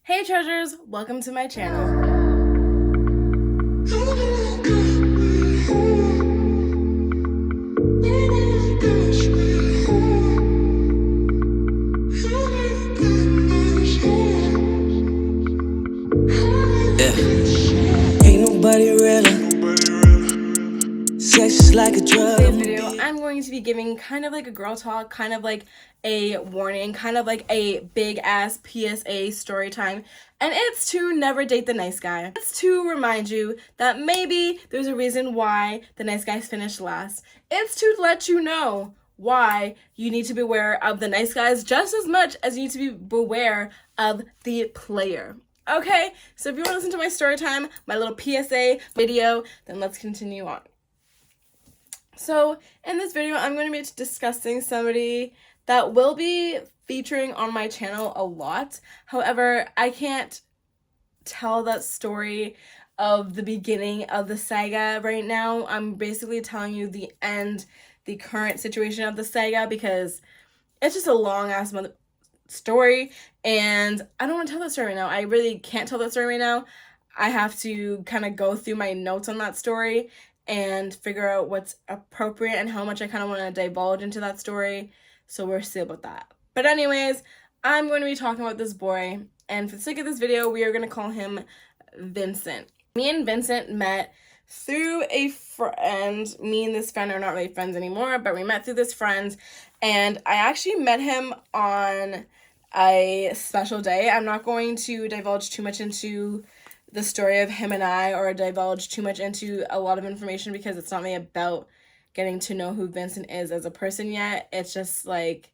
Hey treasures, welcome to my channel. Ain't nobody realer. Sex is like a drug. Today's video, I'm going to be giving kind of like a girl talk, kind of like a warning, kind of like a big ass PSA story time, and it's to never date the nice guy. It's to remind you that maybe there's a reason why the nice guys finished last. It's to let you know why you need to be aware of the nice guys just as much as you need to be beware of the player. Okay, so if you want to listen to my story time, my little PSA video, then let's continue on. So in this video, I'm going to be discussing somebody that will be featuring on my channel a lot. However, I can't tell that story of the beginning of the saga right now. I'm basically telling you the end, the current situation of the saga, because it's just a long ass story, and I don't want to tell that story right now. I really can't tell that story right now. I have to kind of go through my notes on that story and figure out what's appropriate and how much I kind of want to divulge into that story. So we'll see about that. But anyways, I'm going to be talking about this boy, and for the sake of this video, we are going to call him Vincent. Me and Vincent met through a friend. Me and this friend are not really friends anymore, but we met through this friend, and I actually met him on a special day. I'm not going to divulge too much into the story of him and I, or divulge too much into a lot of information, because it's not really about getting to know who Vincent is as a person yet. It's just like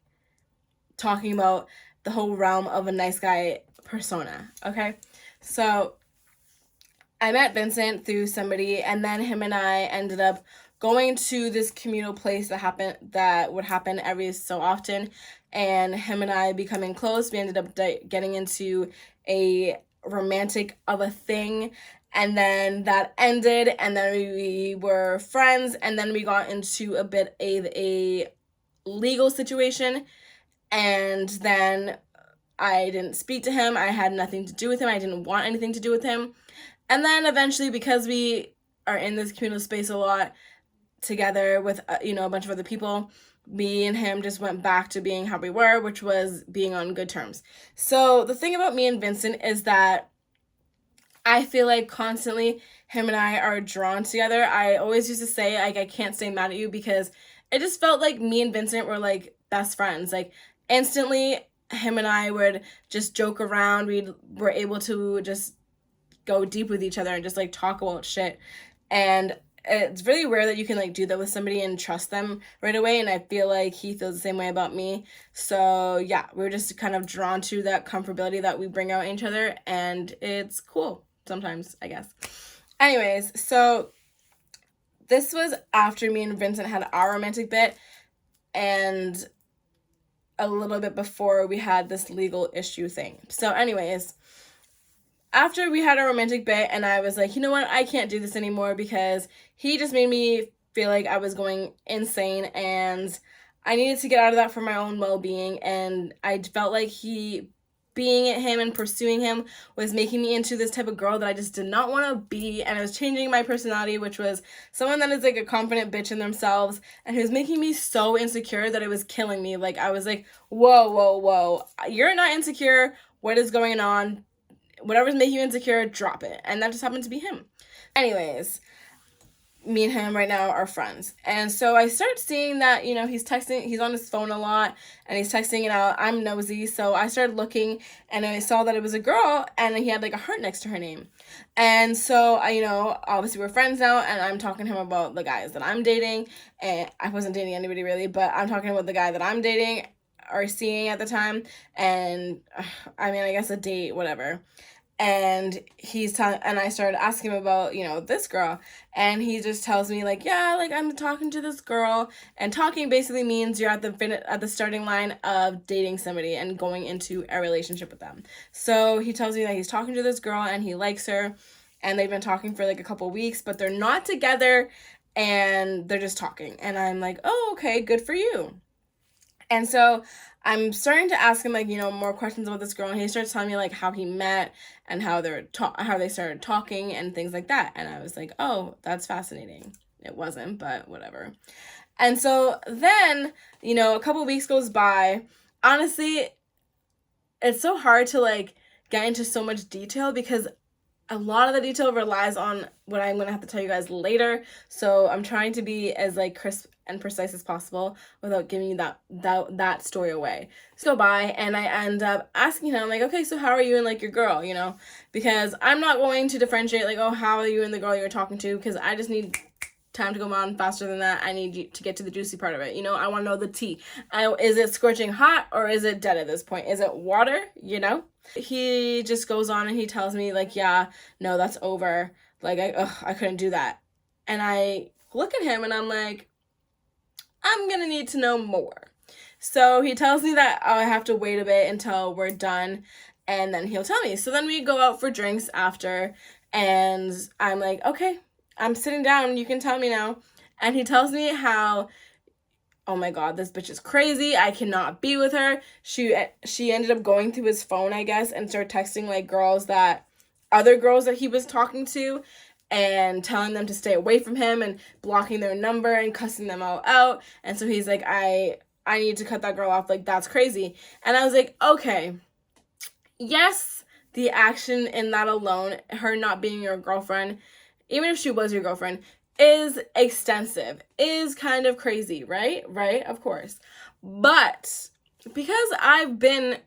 talking about the whole realm of a nice guy persona. Okay, so I met Vincent through somebody, and then him and I ended up going to this communal place that would happen every so often, and him and I becoming close. We ended up getting into a romantic of a thing, and then that ended, and then we were friends, and then we got into a bit of a legal situation, and then I didn't speak to him. I had nothing to do with him. I didn't want anything to do with him. And then eventually, because we are in this communal space a lot together with a bunch of other people, me and him just went back to being how we were, which was being on good terms. So the thing about me and Vincent is that I feel like constantly him and I are drawn together. I always used to say, like, I can't stay mad at you, because it just felt like me and Vincent were like best friends. Like, instantly him and I would just joke around. We were able to just go deep with each other and just like talk about shit. And it's really rare that you can like do that with somebody and trust them right away, and I feel like he feels the same way about me. So yeah, we're just kind of drawn to that comfortability that we bring out in each other, and it's cool sometimes, I guess. Anyways, so this was after me and Vincent had our romantic bit, and a little bit before we had this legal issue thing. So anyways, after we had a romantic bit, and I was like, you know what, I can't do this anymore, because he just made me feel like I was going insane, and I needed to get out of that for my own well-being. And I felt like being at him and pursuing him was making me into this type of girl that I just did not want to be, and it was changing my personality, which was someone that is like a confident bitch in themselves, and who was making me so insecure that it was killing me. Like, I was like, whoa, you're not insecure, what is going on? Whatever's making you insecure, drop it. And that just happened to be him. Anyways, me and him right now are friends. And so I start seeing that, he's texting, he's on his phone a lot, and he's texting, and I'm nosy. So I started looking, and I saw that it was a girl, and he had like a heart next to her name. And so obviously we're friends now, and I'm talking to him about the guys that I'm dating. And I wasn't dating anybody really, but I'm talking about the guy that I'm dating or seeing at the time. And I guess a date, whatever. And and I started asking him about, this girl, and he just tells me like, yeah, like, I'm talking to this girl. And talking basically means you're at the starting line of dating somebody and going into a relationship with them. So he tells me that he's talking to this girl and he likes her, and they've been talking for like a couple weeks, but they're not together, and they're just talking. And I'm like, oh, okay, good for you. And so I'm starting to ask him, like, more questions about this girl, and he starts telling me, like, how he met and how they started talking and things like that. And I was like, oh, that's fascinating. It wasn't, but whatever. And so then, a couple weeks goes by. Honestly, it's so hard to, like, get into so much detail because a lot of the detail relies on what I'm going to have to tell you guys later. So I'm trying to be as, like, crisp and precise as possible without giving you that story away. So by, and I end up asking him, like, okay, so how are you and, like, your girl, because I'm not going to differentiate, like, oh, how are you and the girl you're talking to, because I just need time to go on faster than that. I need you to get to the juicy part of it. I want to know the tea. Is it scorching hot or is it dead at this point? Is it water? He just goes on and he tells me, like, yeah, no, that's over. Like, I couldn't do that. And I look at him and I'm like, I'm going to need to know more. So he tells me that I have to wait a bit until we're done and then he'll tell me. So then we go out for drinks after and I'm like, okay, I'm sitting down. You can tell me now. And he tells me how, oh my God, this bitch is crazy. I cannot be with her. She ended up going through his phone, I guess, and started texting, like, other girls that he was talking to and telling them to stay away from him and blocking their number and cussing them all out. And so he's like, I need to cut that girl off. Like, that's crazy. And I was like, okay, yes, the action in that alone, her not being your girlfriend, even if she was your girlfriend, is extensive, is kind of crazy, right? Right, of course. But because I've been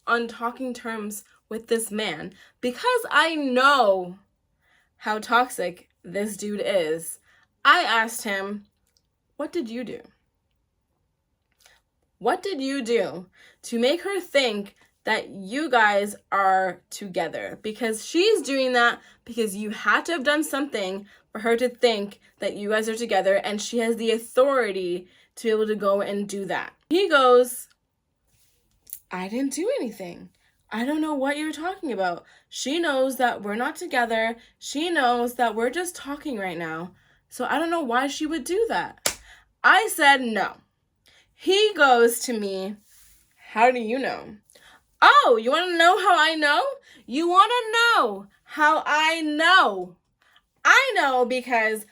on talking terms with this man, because I know how toxic this dude is, I asked him, what did you do? What did you do to make her think that you guys are together? Because she's doing that because you had to have done something for her to think that you guys are together, and she has the authority to be able to go and do that. He goes, I didn't do anything. I don't know what you're talking about. She knows that we're not together. She knows that we're just talking right now. So I don't know why she would do that. I said no. He goes to me, how do you know? Oh, you want to know how I know? You want to know how I know? I know because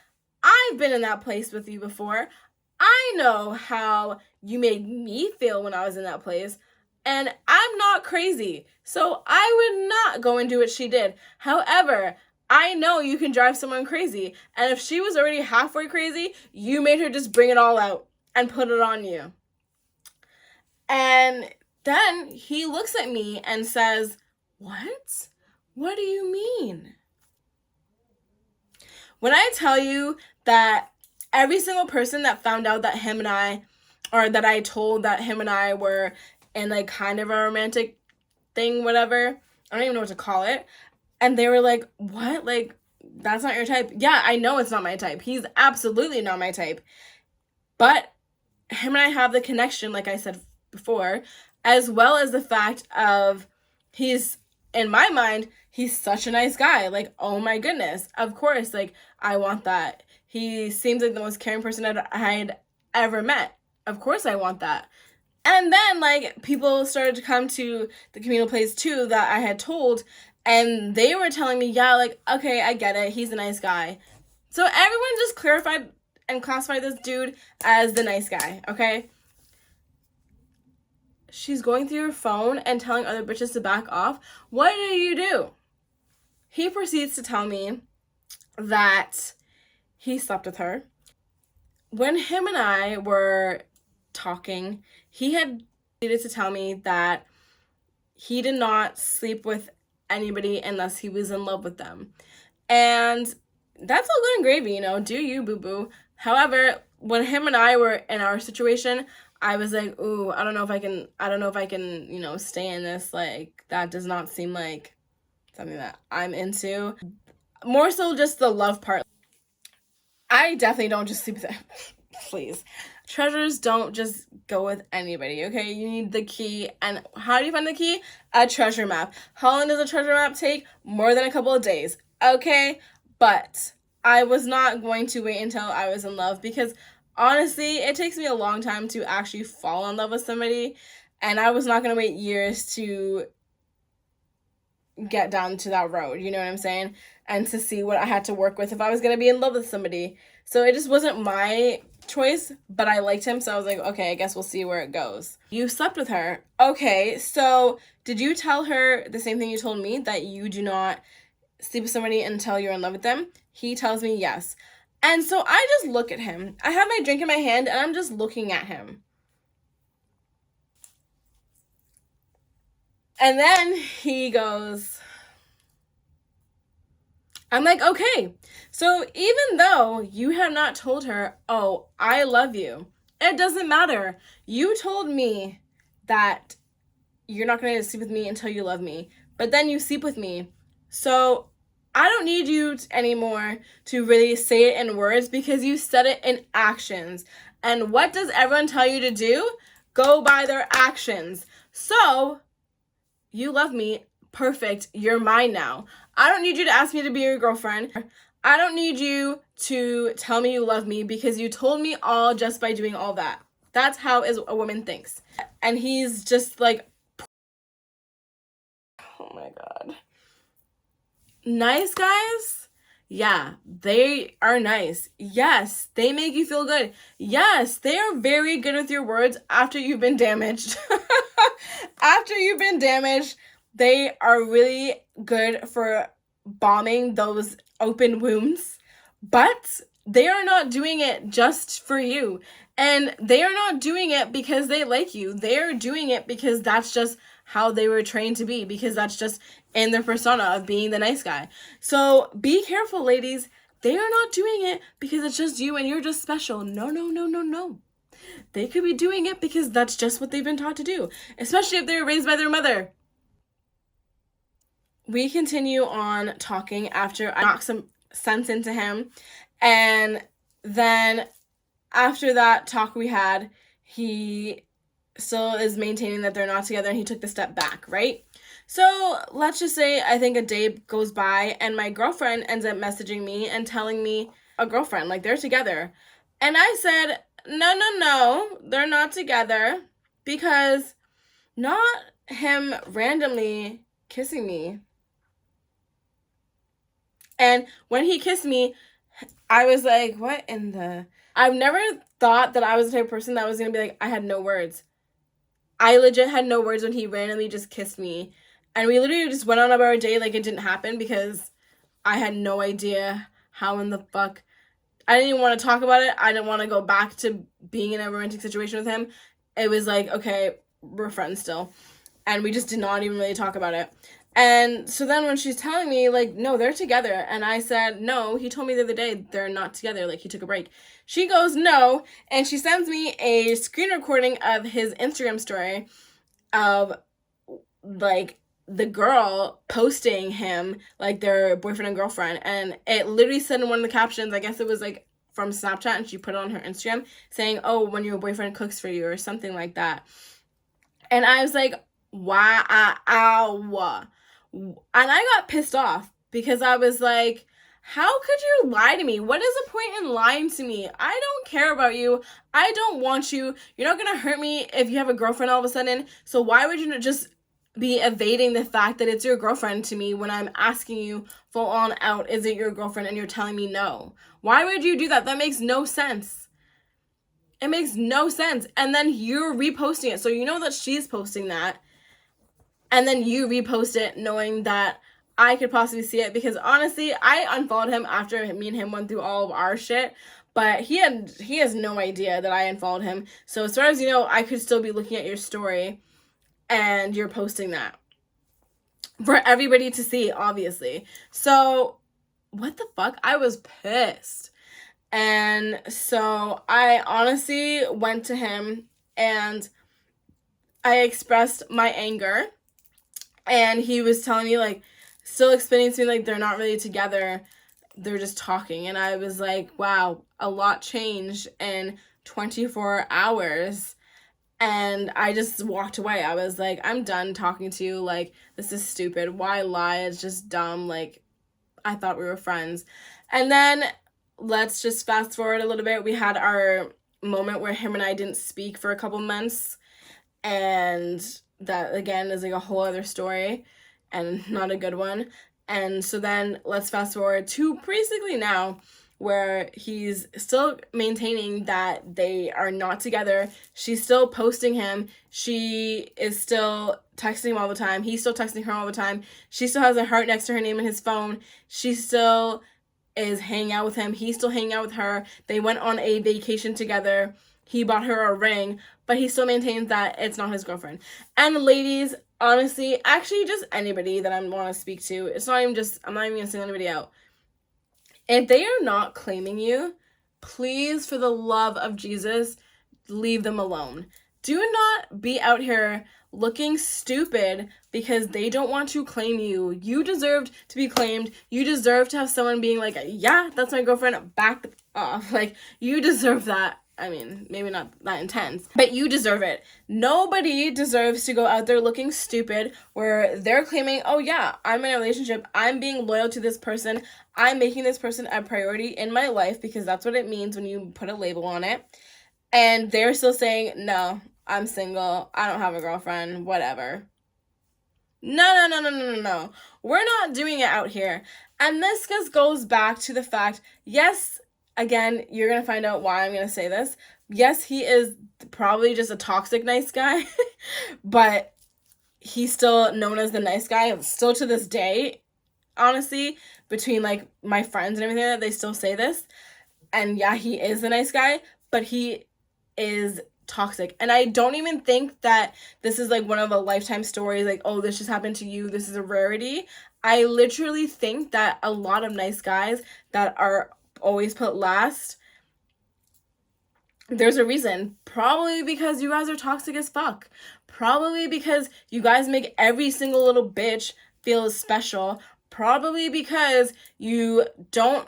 I've been in that place with you before. I know how you made me feel when I was in that place. And I'm not crazy. So I would not go and do what she did. However, I know you can drive someone crazy. And if she was already halfway crazy, you made her just bring it all out and put it on you. And then he looks at me and says, what? What do you mean? When I tell you that every single person that found out that him and I, or that I told that him and I were in, like, kind of a romantic thing, whatever, I don't even know what to call it, and they were like, what? Like, that's not your type? Yeah, I know it's not my type. He's absolutely not my type. But him and I have the connection, like I said before, as well as the fact of in my mind, he's such a nice guy. Like, oh my goodness, of course, like, I want that. He seems like the most caring person I had ever met. Of course I want that. And then, like, people started to come to the communal place too that I had told, and they were telling me, yeah, like, okay, I get it. He's a nice guy. So everyone just clarified and classified this dude as the nice guy, okay? She's going through her phone and telling other bitches to back off. What do you do? He proceeds to tell me that he slept with her. When him and I were talking, he had proceeded to tell me that he did not sleep with anybody unless he was in love with them. And that's all good and gravy, do you, boo-boo. However, when him and I were in our situation, I was like, ooh, I don't know if I can, stay in this. Like, that does not seem like something that I'm into. More so just the love part. I definitely don't just sleep with them. Please. Treasures don't just go with anybody, okay? You need the key. And how do you find the key? A treasure map. How long does a treasure map take? More than a couple of days, okay? But I was not going to wait until I was in love because Honestly, it takes me a long time to actually fall in love with somebody, and I was not going to wait years to get down to that road, you know what I'm saying? And to see what I had to work with if I was going to be in love with somebody. So it just wasn't my choice, but I liked him, so I was like, okay, I guess we'll see where it goes. You slept with her. Okay, so did you tell her the same thing you told me, that you do not sleep with somebody until you're in love with them? He tells me yes. And so I just look at him. I have my drink in my hand and I'm just looking at him. And then he goes, I'm like, okay. So even though you have not told her, oh, I love you, it doesn't matter. You told me that you're not going to sleep with me until you love me, but then you sleep with me. So I don't need you anymore to really say it in words, because you said it in actions. And what does everyone tell you to do? Go by their actions. So you love me. Perfect. You're mine now. I don't need you to ask me to be your girlfriend. I don't need you to tell me you love me, because you told me all just by doing all that. That's how a woman thinks. And he's just like, oh my God. Nice guys? Yeah, they are nice. Yes, they make you feel good. Yes, they are very good with your words after you've been damaged. After you've been damaged, they are really good for bombing those open wounds. But they are not doing it just for you. And they are not doing it because they like you. They are doing it because that's just how they were trained to be, because that's just in their persona of being the nice guy. So be careful, ladies. They are not doing it because it's just you and you're just special. No, no, no, no, no. They could be doing it because that's just what they've been taught to do, especially if they were raised by their mother. We continue on talking after I knock some sense into him. And then after that talk we had, he still is maintaining that they're not together, and he took the step back, right? So let's just say I think a day goes by and my girlfriend ends up messaging me and telling me, a girlfriend, like they're together. And I said, no, no, no, they're not together, because not him randomly kissing me. And when he kissed me, I was like, what in the... I've never thought that I was the type of person that was going to be like, I had no words. I legit had no words when he randomly just kissed me. And we literally just went on about our day like it didn't happen, because I had no idea how in the fuck... I didn't even want to talk about it. I didn't want to go back to being in a romantic situation with him. It was like, okay, we're friends still. And we just did not even really talk about it. And so then when she's telling me, like, no, they're together. And I said, no, he told me the other day they're not together. Like, he took a break. She goes, no. And she sends me a screen recording of his Instagram story of, like, the girl posting him, like, their boyfriend and girlfriend. And it literally said in one of the captions, I guess it was, like, from Snapchat, and she put it on her Instagram, saying, oh, when your boyfriend cooks for you, or something like that. And I was like, wow. And I got pissed off, because I was like, how could you lie to me? What is the point in lying to me? I don't care about you. I don't want you. You're not going to hurt me if you have a girlfriend all of a sudden. So why would you just be evading the fact that it's your girlfriend to me when I'm asking you full on out, is it your girlfriend? And you're telling me no. Why would you do that? That makes no sense. It makes no sense. And then you're reposting it. So you know that she's posting that. And then you repost it knowing that I could possibly see it, because honestly, I unfollowed him after me and him went through all of our shit, but he has no idea that I unfollowed him. So as far as you know, I could still be looking at your story and you're posting that for everybody to see, obviously. So what the fuck? I was pissed. And so I honestly went to him and I expressed my anger. And he was telling me, like, still explaining to me, like, they're not really together. They're just talking. And I was like, wow, a lot changed in 24 hours. And I just walked away. I was like, I'm done talking to you. Like, this is stupid. Why lie? It's just dumb. Like, I thought we were friends. And then let's just fast forward a little bit. We had our moment where him and I didn't speak for a couple months, and that again is like a whole other story and not a good one. And so then let's fast forward to basically now, where he's still maintaining that they are not together. She's still posting him. She is still texting him all the time. He's still texting her all the time. She still has a heart next to her name in his phone. She still is hanging out with him. He's still hanging out with her. They went on a vacation together. He bought her a ring, but he still maintains that it's not his girlfriend. And ladies, honestly, actually just anybody that I want to speak to, it's not even just, I'm not even going to single anybody out. If they are not claiming you, please, for the love of Jesus, leave them alone. Do not be out here looking stupid because they don't want to claim you. You deserve to be claimed. You deserve to have someone being like, yeah, that's my girlfriend, back off. Like, you deserve that. I mean, maybe not that intense, but you deserve it. Nobody deserves to go out there looking stupid where they're claiming, oh yeah, I'm in a relationship. I'm being loyal to this person. I'm making this person a priority in my life, because that's what it means when you put a label on it. And they're still saying, no, I'm single. I don't have a girlfriend, whatever. No. We're not doing it out here. And this just goes back to the fact, yes, again, you're going to find out why I'm going to say this. Yes, he is probably just a toxic nice guy, but he's still known as the nice guy. Still to this day, honestly, between like my friends and everything, that they still say this. And yeah, he is the nice guy, but he is toxic. And I don't even think that this is like one of a lifetime stories, like, oh, this just happened to you, this is a rarity. I literally think that a lot of nice guys that are always put last, there's a reason. Probably because you guys are toxic as fuck. Probably because you guys make every single little bitch feel special. Probably because you don't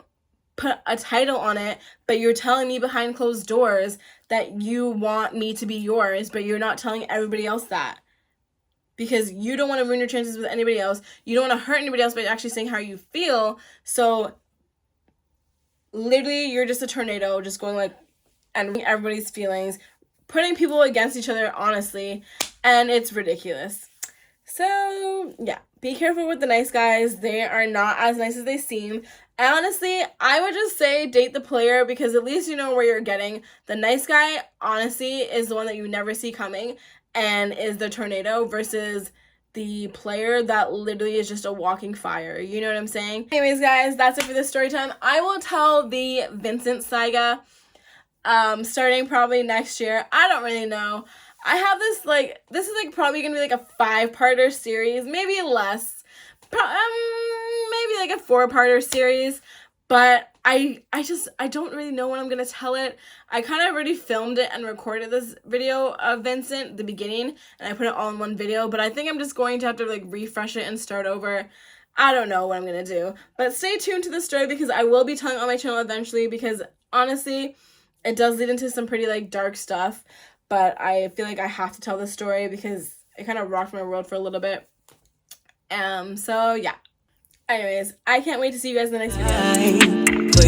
put a title on it, but you're telling me behind closed doors that you want me to be yours, but you're not telling everybody else that. Because you don't want to ruin your chances with anybody else. You don't want to hurt anybody else by actually saying how you feel. So literally, you're just a tornado, just going like, and everybody's feelings, putting people against each other, honestly, and it's ridiculous. So yeah, be careful with the nice guys. They are not as nice as they seem. And honestly, I would just say date the player, because at least you know where you're getting. The nice guy, honestly, is the one that you never see coming and is the tornado, versus the player that literally is just a walking fire. You know what I'm saying? Anyways, guys, that's it for this story time. I will tell the Vincent saga starting probably next year. I don't really know. I have this this is like probably gonna be like a 5-parter series, maybe less, maybe like a 4-parter series. But I don't really know when I'm gonna tell it. I kind of already filmed it and recorded this video of Vincent, the beginning, and I put it all in one video. But I think I'm just going to have to like refresh it and start over. I don't know what I'm gonna do. But stay tuned to the story, because I will be telling on my channel eventually, because honestly, it does lead into some pretty like dark stuff. But I feel like I have to tell this story because it kind of rocked my world for a little bit. So yeah. Anyways, I can't wait to see you guys in the next video. For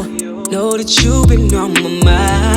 you, know that you've been on my mind.